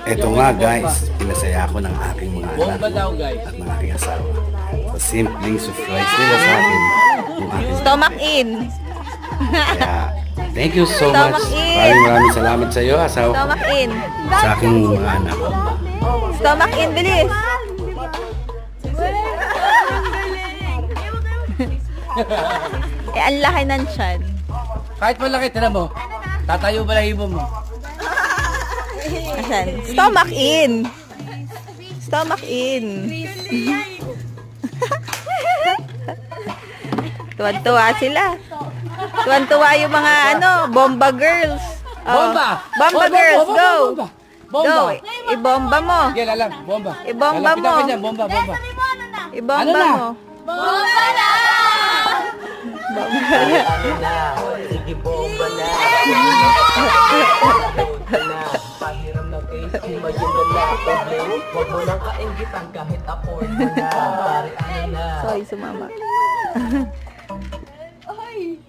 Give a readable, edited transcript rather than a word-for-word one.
Eto nga guys, pinasaya ako ng aking mga anak at ng aking asawa. Sa simpleng surprise nila sa akin yung aking Stomach in. Kaya, thank you so much. Maraming salamat sa iyo, asawa ko. Stomach in. Sa aking mga anak. Stomach in, bilis. Ang laki ng tiyan. Kahit malaki, tinan mo. Tatayo ba lahibo mo? Asan? Stomach in. Stomach in. Tuwan-tuwa sila. Tuwan-tuwa yung mga bomba girls. Bomba! Bomba girls, go! Bomba! Go! Ibomba mo. Sige, lalang. Bomba. Ibomba mo. Lalapitan ko dyan, bomba, bomba. Ibomba mo. Bomba na! Bomba na. Sige, bomba na. Pahiram ng case, imagine na huwag mo nang kainggitan kahit afford mo na. Pare, ano na. Soy, sumama. Ay!